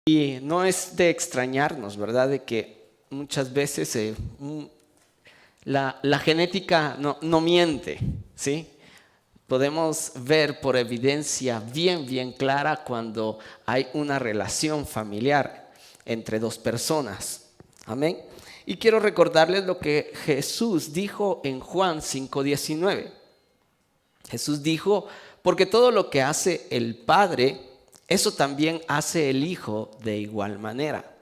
Y no es de extrañarnos, ¿verdad? De que muchas veces la genética no miente, ¿sí? Podemos ver por evidencia bien clara cuando hay una relación familiar entre dos personas. Amén. Y quiero recordarles lo que Jesús dijo en Juan 5:19. Jesús dijo, porque todo lo que hace el Padre, eso también hace el Hijo de igual manera.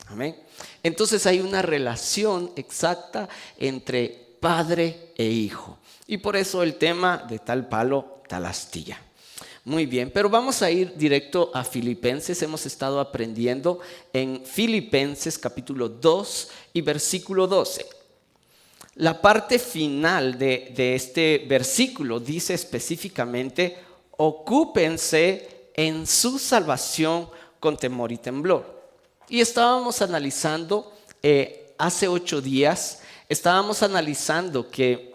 Amén. Entonces hay una relación exacta entre padre e hijo. Y por eso el tema de tal palo, tal astilla. Muy bien, pero vamos a ir directo a Filipenses. Hemos estado aprendiendo en Filipenses capítulo 2 y versículo 12. La parte final de este versículo dice específicamente, ocúpense en su salvación con temor y temblor. Y estábamos analizando hace 8 días, estábamos analizando que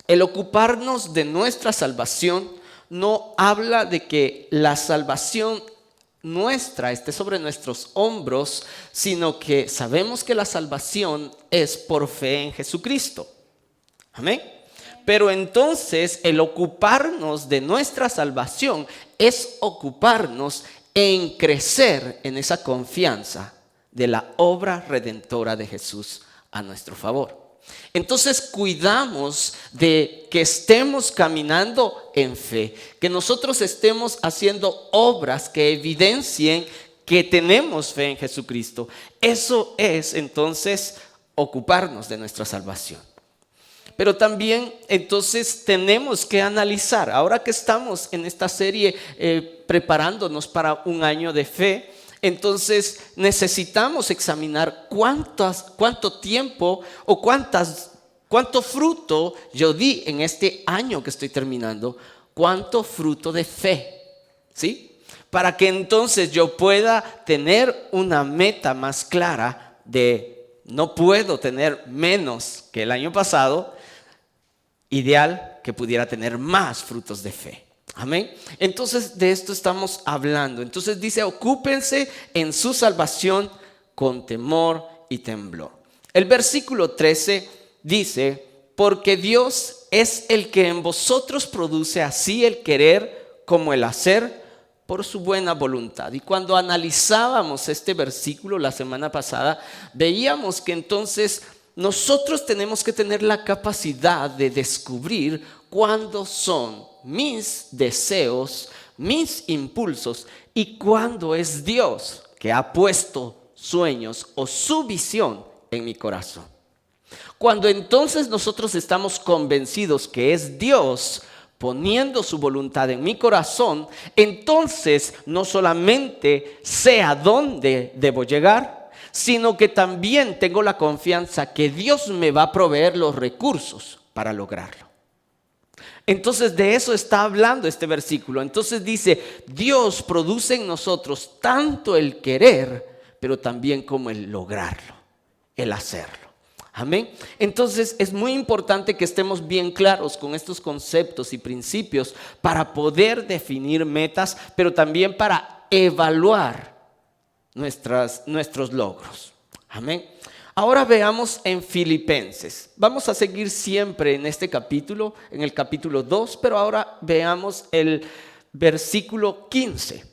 el ocuparnos de nuestra salvación no habla de que la salvación nuestra esté sobre nuestros hombros, sino que sabemos que la salvación es por fe en Jesucristo. Amén. Pero entonces el ocuparnos de nuestra salvación es ocuparnos en crecer en esa confianza de la obra redentora de Jesús a nuestro favor. Entonces cuidamos de que estemos caminando en fe, que nosotros estemos haciendo obras que evidencien que tenemos fe en Jesucristo. Eso es entonces ocuparnos de nuestra salvación. Pero también entonces tenemos que analizar, ahora que estamos en esta serie preparándonos para un año de fe, entonces necesitamos examinar cuánto tiempo o cuánto fruto yo di en este año que estoy terminando, cuánto fruto de fe, ¿sí? Para que entonces yo pueda tener una meta más clara de no puedo tener menos que el año pasado, ideal que pudiera tener más frutos de fe. Amén. Entonces de esto estamos hablando. Entonces dice, ocúpense en su salvación con temor y temblor. El versículo 13 dice, porque Dios es el que en vosotros produce así el querer como el hacer por su buena voluntad. Y cuando analizábamos este versículo la semana pasada, veíamos que entonces nosotros tenemos que tener la capacidad de descubrir cuándo son mis deseos, mis impulsos y cuándo es Dios que ha puesto sueños o su visión en mi corazón. Cuando entonces nosotros estamos convencidos que es Dios poniendo su voluntad en mi corazón, entonces no solamente sé a dónde debo llegar, sino que también tengo la confianza que Dios me va a proveer los recursos para lograrlo. Entonces de eso está hablando este versículo. Entonces dice, Dios produce en nosotros tanto el querer, pero también como el lograrlo, el hacerlo. Amén. Entonces es muy importante que estemos bien claros con estos conceptos y principios para poder definir metas, pero también para evaluar nuestros logros. Amén. Ahora veamos en Filipenses. Vamos a seguir siempre en este capítulo, en el capítulo 2, pero ahora veamos el versículo 15.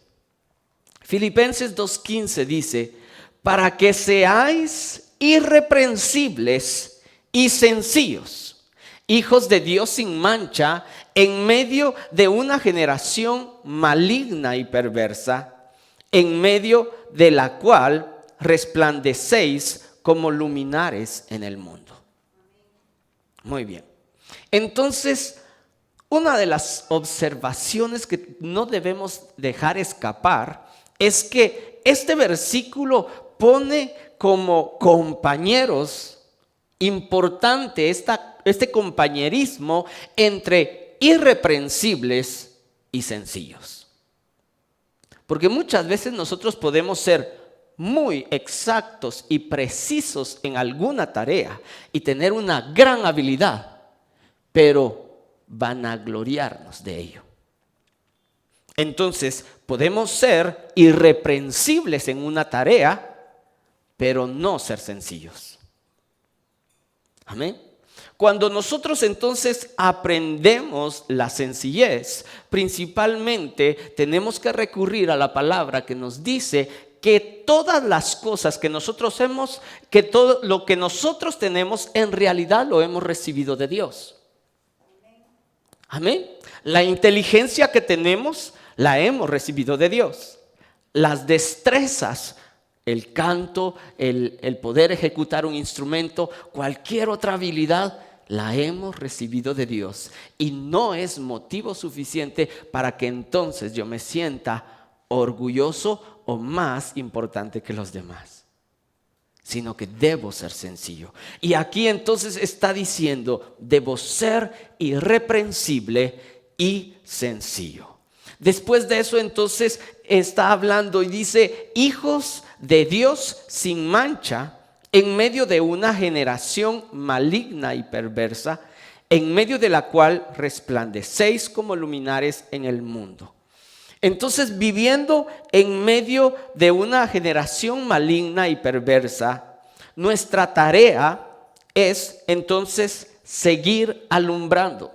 Filipenses 2:15 dice, para que seáis irreprensibles y sencillos, hijos de Dios sin mancha, en medio de una generación maligna y perversa, en medio de la cual resplandecéis como luminares en el mundo. Muy bien. Entonces, una de las observaciones que no debemos dejar escapar es que este versículo pone como compañeros importante este compañerismo entre irreprensibles y sencillos. Porque muchas veces nosotros podemos ser muy exactos y precisos en alguna tarea y tener una gran habilidad, pero vanagloriarnos de ello. Entonces, podemos ser irreprensibles en una tarea, pero no ser sencillos. Amén. Cuando nosotros entonces aprendemos la sencillez, principalmente tenemos que recurrir a la palabra que nos dice que todas las cosas que nosotros hemos, que todo lo que nosotros tenemos en realidad lo hemos recibido de Dios. Amén. La inteligencia que tenemos la hemos recibido de Dios. Las destrezas, el canto, el poder ejecutar un instrumento, cualquier otra habilidad, la hemos recibido de Dios. Y no es motivo suficiente para que entonces yo me sienta orgulloso o más importante que los demás, sino que debo ser sencillo. Y aquí entonces está diciendo, debo ser irreprensible y sencillo. Después de eso entonces está hablando y dice, hijos de Dios sin mancha, en medio de una generación maligna y perversa, en medio de la cual resplandecéis como luminares en el mundo. Entonces, viviendo en medio de una generación maligna y perversa, nuestra tarea es entonces seguir alumbrando.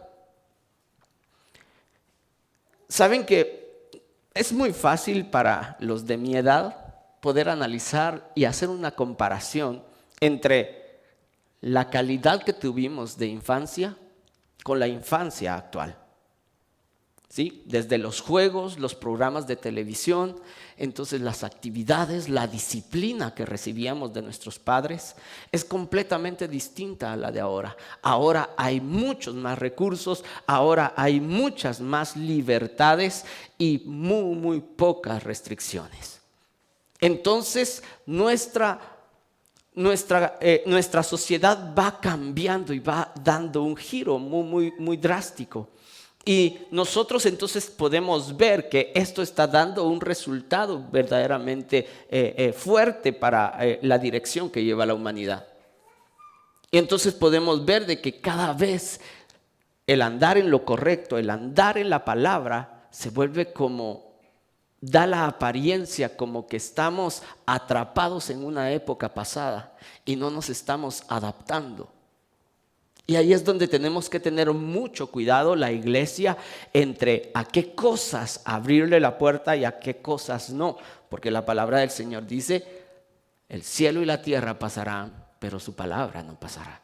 Saben que es muy fácil para los de mi edad poder analizar y hacer una comparación entre la calidad que tuvimos de infancia con la infancia actual. ¿Sí? Desde los juegos, los programas de televisión, entonces las actividades, la disciplina que recibíamos de nuestros padres es completamente distinta a la de ahora. Ahora hay muchos más recursos, ahora hay muchas más libertades y muy pocas restricciones. Entonces nuestra sociedad va cambiando y va dando un giro muy drástico. Y nosotros entonces podemos ver que esto está dando un resultado verdaderamente fuerte para la dirección que lleva la humanidad. Y entonces podemos ver de que cada vez el andar en lo correcto, el andar en la palabra, se vuelve como, da la apariencia como que estamos atrapados en una época pasada y no nos estamos adaptando. Y ahí es donde tenemos que tener mucho cuidado la iglesia entre a qué cosas abrirle la puerta y a qué cosas no. Porque la palabra del Señor dice, el cielo y la tierra pasarán, pero su palabra no pasará.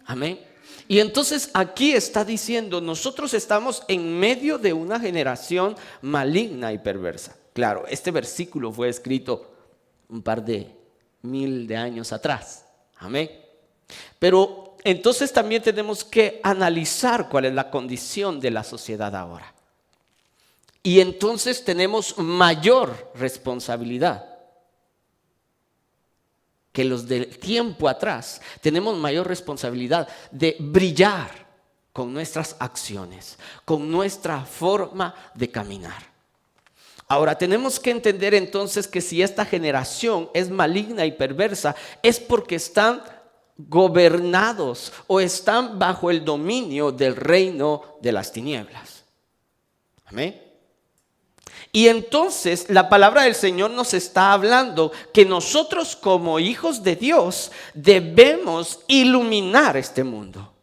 Amén. Y entonces aquí está diciendo, nosotros estamos en medio de una generación maligna y perversa. Claro, este versículo fue escrito un par de 1000 de años atrás. Amén. Pero entonces también tenemos que analizar cuál es la condición de la sociedad ahora. Y entonces tenemos mayor responsabilidad que los del tiempo atrás. Tenemos mayor responsabilidad de brillar con nuestras acciones, con nuestra forma de caminar. Ahora tenemos que entender entonces que si esta generación es maligna y perversa, es porque están gobernados o están bajo el dominio del reino de las tinieblas. Amén. Y entonces la palabra del Señor nos está hablando que nosotros como hijos de Dios debemos iluminar este mundo.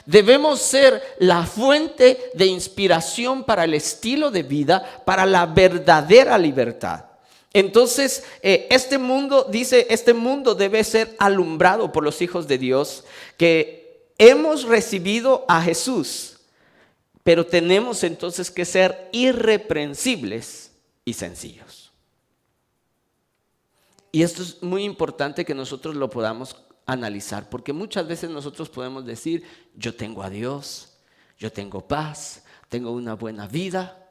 Debemos ser la fuente de inspiración para el estilo de vida, para la verdadera libertad. Entonces, este mundo debe ser alumbrado por los hijos de Dios que hemos recibido a Jesús, pero tenemos entonces que ser irreprensibles y sencillos. Y esto es muy importante que nosotros lo podamos analizar, porque muchas veces nosotros podemos decir, yo tengo a Dios, yo tengo paz, tengo una buena vida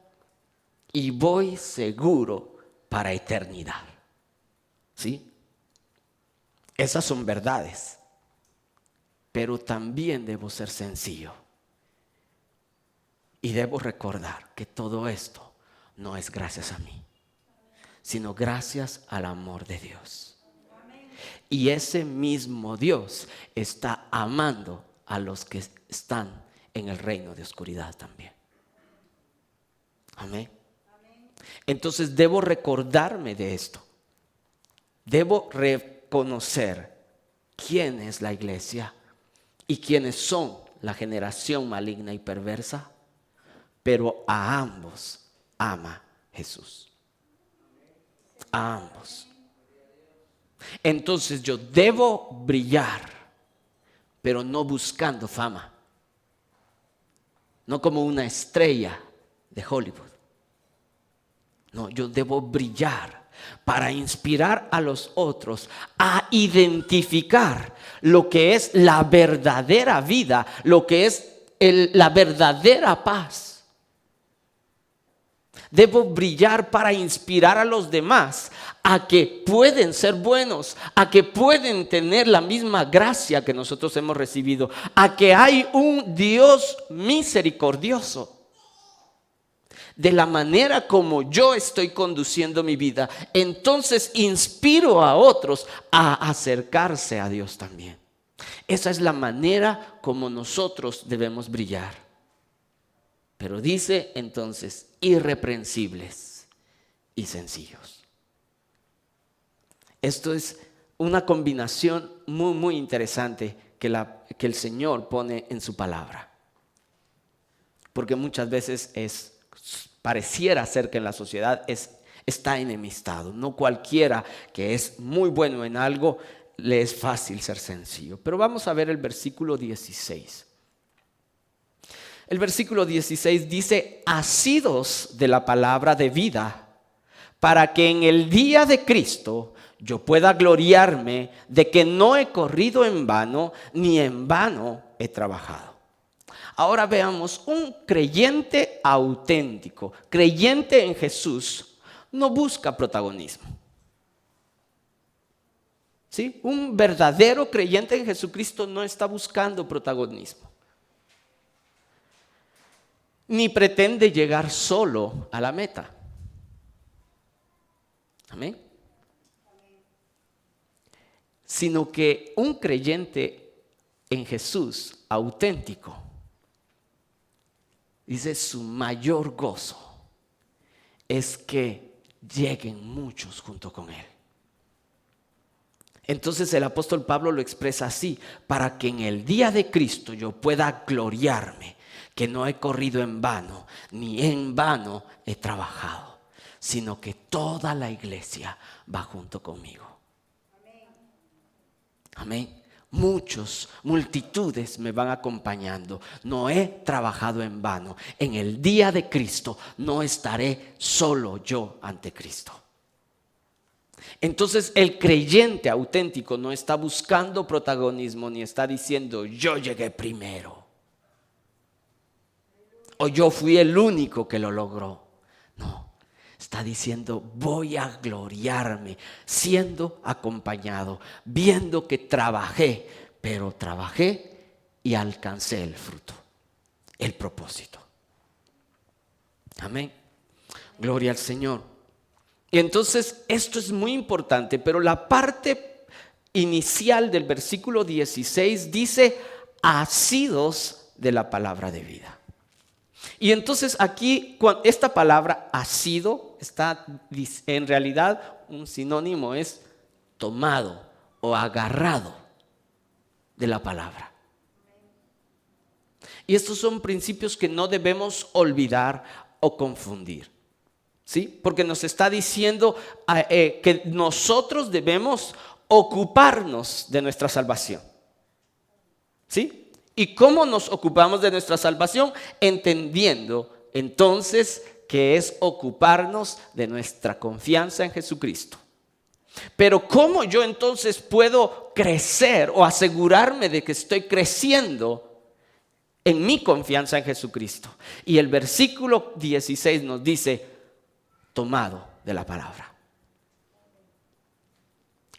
y voy seguro para eternidad. ¿Sí? Esas son verdades. Pero también debo ser sencillo. Y debo recordar que todo esto no es gracias a mí, sino gracias al amor de Dios. Y ese mismo Dios está amando a los que están en el reino de oscuridad también. Amén. Amén. Entonces debo recordarme de esto. Debo reconocer quién es la iglesia y quiénes son la generación maligna y perversa. Pero a ambos ama Jesús. A ambos. Entonces yo debo brillar, pero no buscando fama. No como una estrella de Hollywood. No, yo debo brillar para inspirar a los otros a identificar lo que es la verdadera vida, lo que es la verdadera paz. Debo brillar para inspirar a los demás a que pueden ser buenos, a que pueden tener la misma gracia que nosotros hemos recibido, a que hay un Dios misericordioso. De la manera como yo estoy conduciendo mi vida, entonces inspiro a otros a acercarse a Dios también. Esa es la manera como nosotros debemos brillar. Pero dice entonces, irreprensibles y sencillos. Esto es una combinación muy, muy interesante que el Señor pone en su palabra. Porque muchas veces pareciera ser que en la sociedad está enemistado. No cualquiera que es muy bueno en algo le es fácil ser sencillo. Pero vamos a ver el versículo 16. El versículo 16 dice, asidos de la palabra de vida, para que en el día de Cristo yo pueda gloriarme de que no he corrido en vano, ni en vano he trabajado. Ahora veamos, un creyente auténtico, creyente en Jesús, no busca protagonismo. ¿Sí? Un verdadero creyente en Jesucristo no está buscando protagonismo. Ni pretende llegar solo a la meta. Amén. Sino que un creyente en Jesús auténtico, dice, su mayor gozo es que lleguen muchos junto con él. Entonces el apóstol Pablo lo expresa así, para que en el día de Cristo yo pueda gloriarme, que no he corrido en vano, ni en vano he trabajado, sino que toda la iglesia va junto conmigo. Amén. Multitudes me van acompañando. No he trabajado en vano. En el día de Cristo no estaré solo yo ante Cristo. Entonces el creyente auténtico no está buscando protagonismo ni está diciendo yo llegué primero o yo fui el único que lo logró. No, está diciendo voy a gloriarme siendo acompañado, viendo que trabajé, pero trabajé y alcancé el fruto, el propósito. Amén. Gloria al Señor. Y entonces esto es muy importante, pero la parte inicial del versículo 16 dice asidos de la palabra de vida. Y entonces aquí esta palabra asido está en realidad un sinónimo es tomado o agarrado de la palabra. Y estos son principios que no debemos olvidar o confundir. ¿Sí? Porque nos está diciendo que nosotros debemos ocuparnos de nuestra salvación. ¿Sí? ¿Y cómo nos ocupamos de nuestra salvación? Entendiendo entonces que es ocuparnos de nuestra confianza en Jesucristo. Pero ¿cómo yo entonces puedo crecer o asegurarme de que estoy creciendo en mi confianza en Jesucristo? Y el versículo 16 nos dice, tomado de la palabra.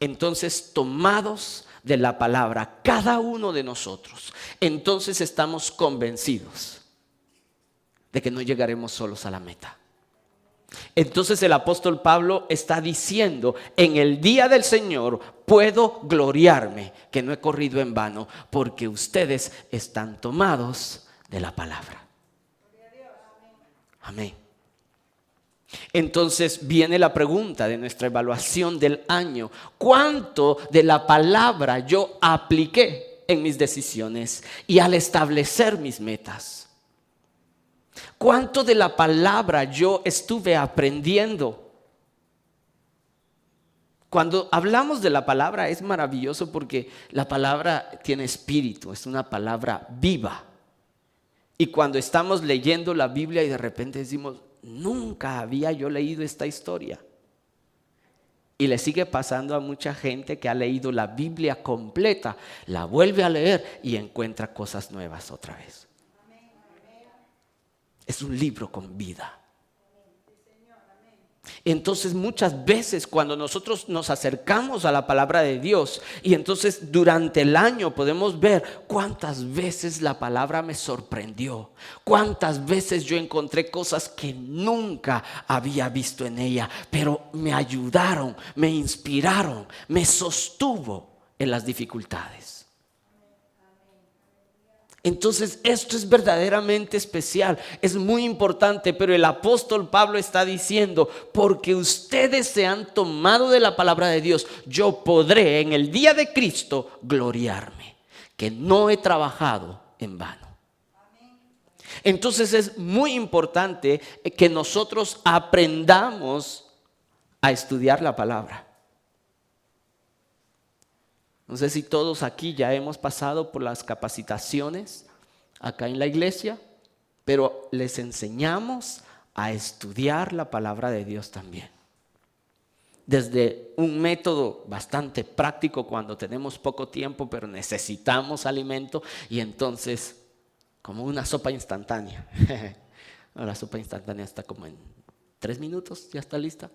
Entonces, tomados de la palabra, cada uno de nosotros, entonces estamos convencidos de que no llegaremos solos a la meta. Entonces el apóstol Pablo está diciendo, en el día del Señor puedo gloriarme que no he corrido en vano, porque ustedes están tomados de la palabra. Amén. Entonces viene la pregunta de nuestra evaluación del año. ¿Cuánto de la palabra yo apliqué en mis decisiones y al establecer mis metas? ¿Cuánto de la palabra yo estuve aprendiendo? Cuando hablamos de la palabra es maravilloso porque la palabra tiene espíritu, es una palabra viva. Y cuando estamos leyendo la Biblia y de repente decimos, nunca había yo leído esta historia. Y le sigue pasando a mucha gente que ha leído la Biblia completa, la vuelve a leer y encuentra cosas nuevas otra vez. Es un libro con vida. Entonces muchas veces cuando nosotros nos acercamos a la palabra de Dios y entonces durante el año podemos ver cuántas veces la palabra me sorprendió, cuántas veces yo encontré cosas que nunca había visto en ella, pero me ayudaron, me inspiraron, me sostuvo en las dificultades. Entonces esto es verdaderamente especial, es muy importante, pero el apóstol Pablo está diciendo, porque ustedes se han tomado de la palabra de Dios, yo podré en el día de Cristo gloriarme, que no he trabajado en vano. Entonces es muy importante que nosotros aprendamos a estudiar la palabra. No sé si todos aquí ya hemos pasado por las capacitaciones acá en la iglesia, pero les enseñamos a estudiar la palabra de Dios también. Desde un método bastante práctico cuando tenemos poco tiempo, pero necesitamos alimento y entonces como una sopa instantánea. La sopa instantánea está como en 3 minutos, ya está lista.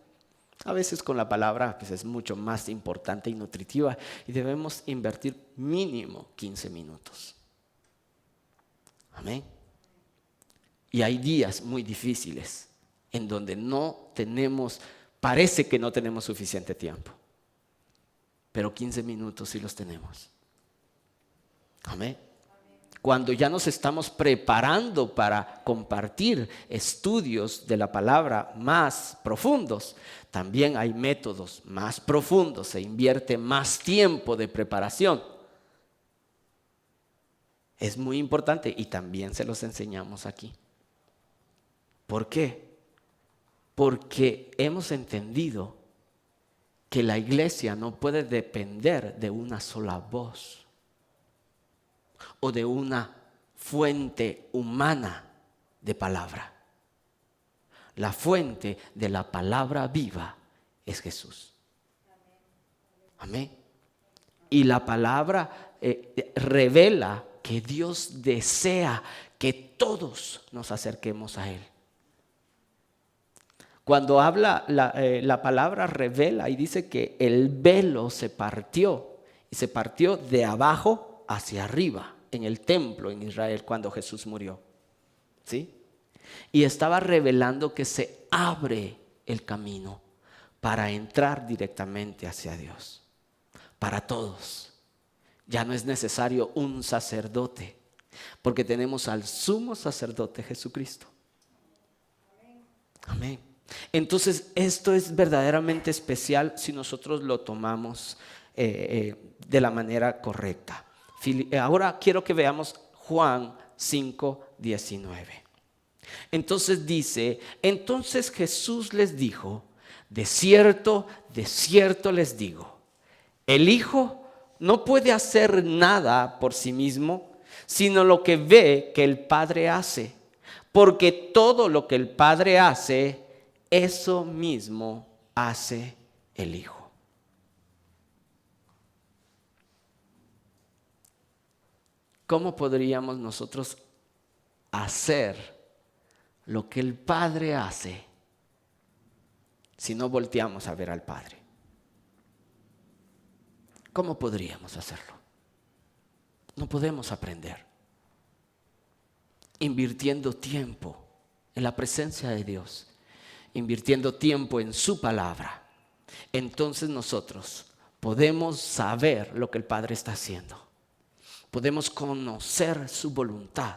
A veces con la palabra pues es mucho más importante y nutritiva y debemos invertir mínimo 15 minutos. Amén. Y hay días muy difíciles en donde parece que no tenemos suficiente tiempo, pero 15 minutos sí los tenemos. Amén. Cuando ya nos estamos preparando para compartir estudios de la palabra más profundos, también hay métodos más profundos, se invierte más tiempo de preparación. Es muy importante y también se los enseñamos aquí. ¿Por qué? Porque hemos entendido que la iglesia no puede depender de una sola voz o de una fuente humana de palabra. La fuente de la palabra viva es Jesús. Amén. Y la palabra revela que Dios desea que todos nos acerquemos a Él. Cuando habla la palabra revela y dice que el velo se partió y se partió de abajo hacia arriba en el templo en Israel cuando Jesús murió, ¿sí? Y estaba revelando que se abre el camino para entrar directamente hacia Dios, para todos. Ya no es necesario un sacerdote, porque tenemos al sumo sacerdote Jesucristo. Amén. Entonces esto es verdaderamente especial si nosotros lo tomamos de la manera correcta. Ahora quiero que veamos Juan 5:19. Entonces dice, entonces Jesús les dijo, de cierto les digo, el Hijo no puede hacer nada por sí mismo, sino lo que ve que el Padre hace, porque todo lo que el Padre hace, eso mismo hace el Hijo. ¿Cómo podríamos nosotros hacer lo que el Padre hace si no volteamos a ver al Padre? ¿Cómo podríamos hacerlo? No podemos aprender. Invirtiendo tiempo en la presencia de Dios, invirtiendo tiempo en su palabra, entonces nosotros podemos saber lo que el Padre está haciendo. Podemos conocer su voluntad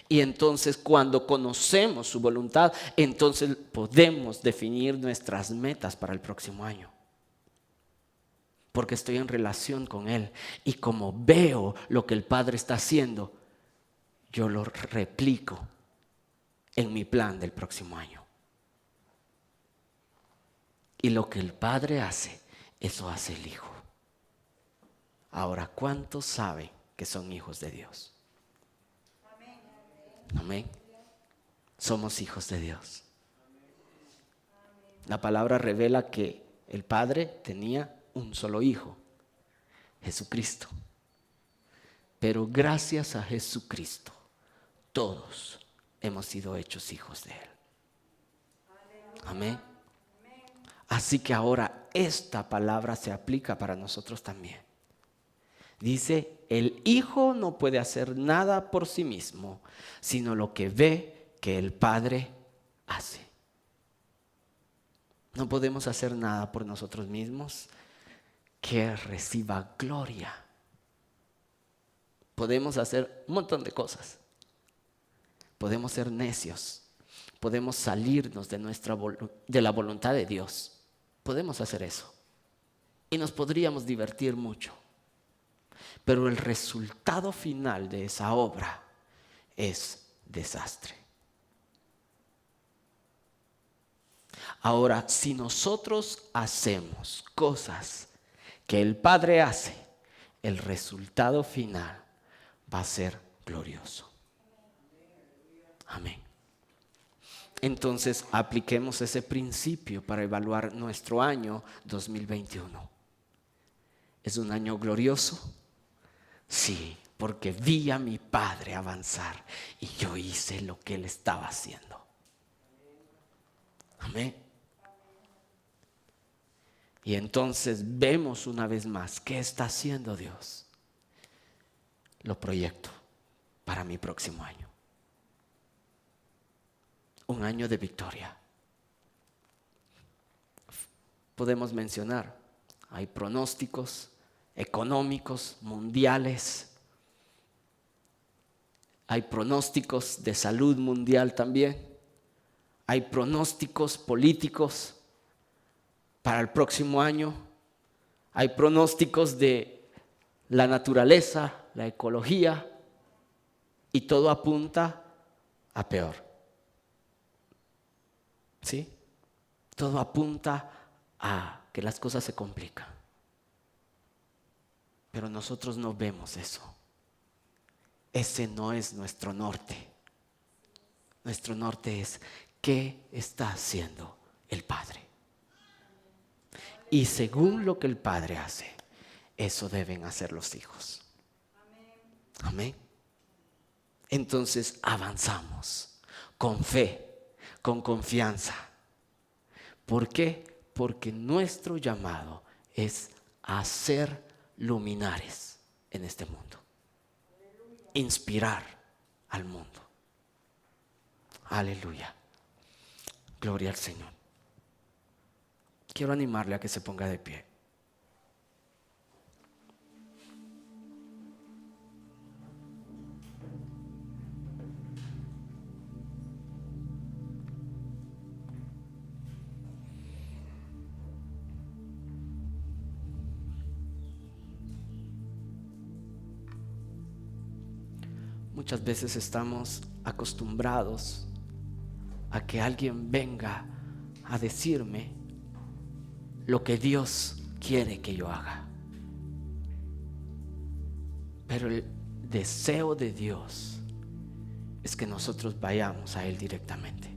Y entonces cuando conocemos su voluntad, entonces podemos definir nuestras metas para el próximo año. Porque estoy en relación con Él. Y como veo lo que el Padre está haciendo, yo lo replico en mi plan del próximo año. Y lo que el Padre hace, eso hace el Hijo. Ahora, ¿cuántos saben que son hijos de Dios? Amén. Somos hijos de Dios. La palabra revela que el Padre tenía un solo hijo, Jesucristo. Pero gracias a Jesucristo, todos hemos sido hechos hijos de Él. Amén. Así que ahora esta palabra se aplica para nosotros también. Dice, el Hijo no puede hacer nada por sí mismo, sino lo que ve que el Padre hace. No podemos hacer nada por nosotros mismos que reciba gloria. Podemos hacer un montón de cosas. Podemos ser necios. Podemos salirnos de la voluntad de Dios. Podemos hacer eso. Y nos podríamos divertir mucho. Pero el resultado final de esa obra es desastre. Ahora, si nosotros hacemos cosas que el Padre hace, el resultado final va a ser glorioso. Amén. Entonces, apliquemos ese principio para evaluar nuestro año 2021. ¿Es un año glorioso? Sí, porque vi a mi Padre avanzar y yo hice lo que Él estaba haciendo. Amén. Y entonces vemos una vez más qué está haciendo Dios. Lo proyecto para mi próximo año. Un año de victoria. Podemos mencionar, hay pronósticos económicos, mundiales. Hay pronósticos de salud mundial también. Hay pronósticos políticos para el próximo año. Hay pronósticos de la naturaleza, la ecología, y todo apunta a peor. ¿Sí? Todo apunta a que las cosas se complican. Pero nosotros no vemos eso. Ese no es nuestro norte. Nuestro norte es ¿qué está haciendo el Padre? Y según lo que el Padre hace, eso deben hacer los hijos. Amén. Entonces avanzamos con fe, con confianza. ¿Por qué? Porque nuestro llamado es a ser luminares en este mundo. Inspirar al mundo. Aleluya. Gloria al Señor. Quiero animarle a que se ponga de pie. Muchas veces estamos acostumbrados a que alguien venga a decirme lo que Dios quiere que yo haga. Pero el deseo de Dios es que nosotros vayamos a Él directamente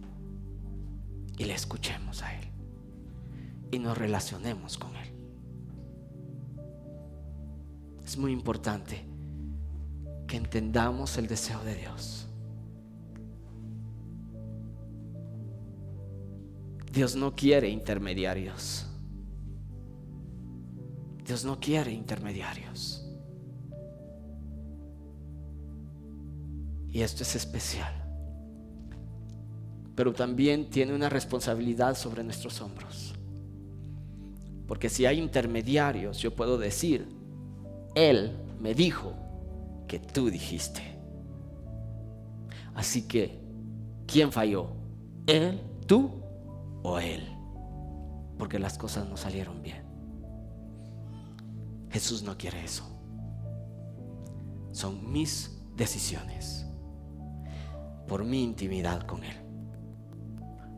y le escuchemos a Él y nos relacionemos con Él. Es muy importante que entendamos el deseo de Dios. Dios no quiere intermediarios. Dios no quiere intermediarios. Y esto es especial. Pero también tiene una responsabilidad sobre nuestros hombros. Porque si hay intermediarios, yo puedo decir, Él me dijo que tú dijiste. Así que, ¿quién falló? ¿Él, tú o él? Porque las cosas no salieron bien. Jesús no quiere eso. Son mis decisiones por mi intimidad con Él.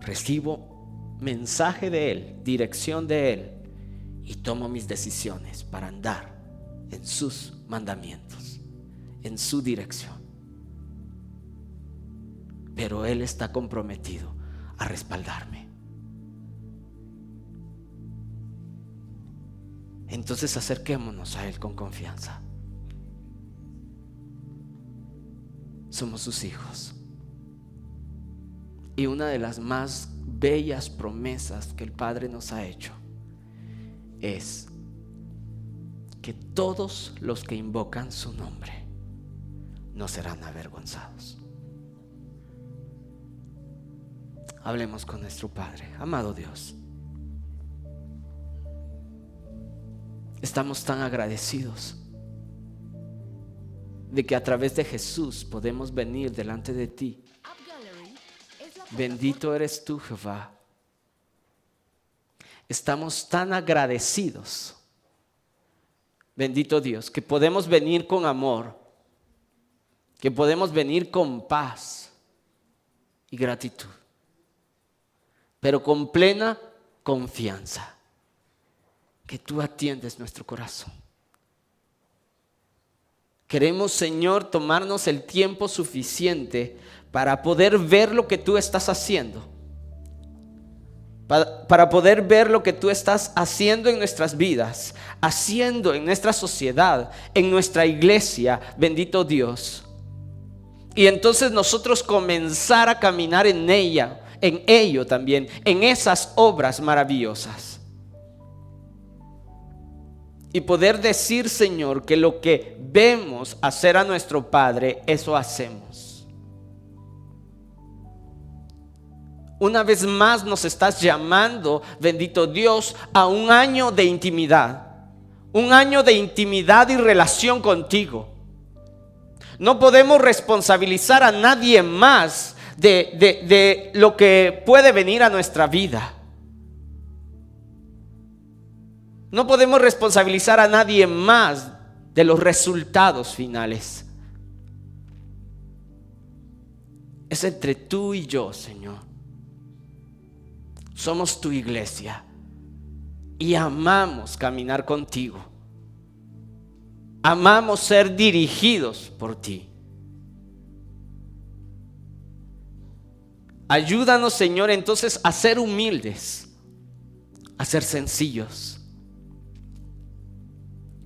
Recibo mensaje de Él, dirección de Él, y tomo mis decisiones para andar en sus mandamientos, en su dirección. Pero Él está comprometido a respaldarme. Entonces acerquémonos a Él con confianza. Somos sus hijos. Y una de las más bellas promesas que el Padre nos ha hecho es que todos los que invocan su nombre no serán avergonzados. Hablemos con nuestro Padre. Amado Dios, estamos tan agradecidos de que a través de Jesús podemos venir delante de ti. Bendito eres tú, Jehová. Estamos tan agradecidos, bendito Dios, que podemos venir con amor, que podemos venir con paz y gratitud, pero con plena confianza que tú atiendes nuestro corazón. Queremos, Señor, tomarnos el tiempo suficiente para poder ver lo que tú estás haciendo, para poder ver lo que tú estás haciendo en nuestras vidas, haciendo en nuestra sociedad, en nuestra iglesia, bendito Dios. Y entonces nosotros comenzar a caminar en ella, en ello también, en esas obras maravillosas. Y poder decir, Señor, que lo que vemos hacer a nuestro Padre, eso hacemos. Una vez más nos estás llamando, bendito Dios, a un año de intimidad. Un año de intimidad y relación contigo. No podemos responsabilizar a nadie más de lo que puede venir a nuestra vida. No podemos responsabilizar a nadie más de los resultados finales. Es entre tú y yo, Señor. Somos tu iglesia y amamos caminar contigo. Amamos ser dirigidos por ti. Ayúdanos, Señor, entonces a ser humildes, a ser sencillos.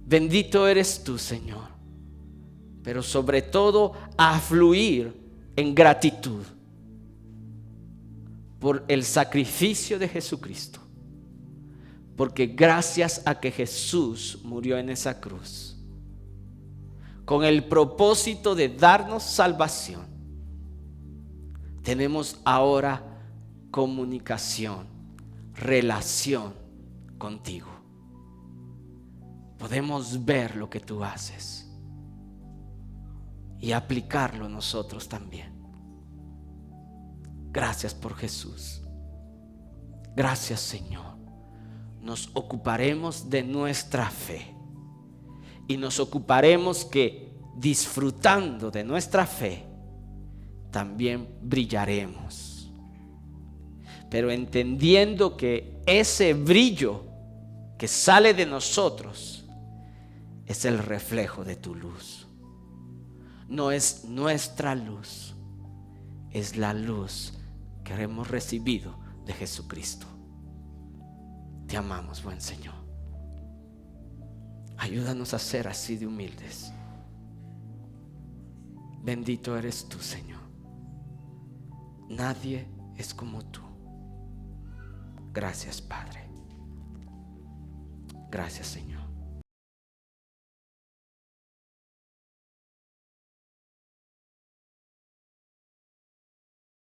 Bendito eres tú, Señor, pero sobre todo a fluir en gratitud por el sacrificio de Jesucristo, porque gracias a que Jesús murió en esa cruz con el propósito de darnos salvación, tenemos ahora comunicación, relación contigo. Podemos ver lo que tú haces y aplicarlo nosotros también. Gracias por Jesús. Gracias, Señor. Nos ocuparemos de nuestra fe y nos ocuparemos que disfrutando de nuestra fe también brillaremos, pero entendiendo que ese brillo que sale de nosotros es el reflejo de tu luz. No es nuestra luz, es la luz que hemos recibido de Jesucristo. Te amamos, buen Señor. Ayúdanos a ser así de humildes. Bendito eres tú, Señor. Nadie es como tú. Gracias, Padre. Gracias, Señor.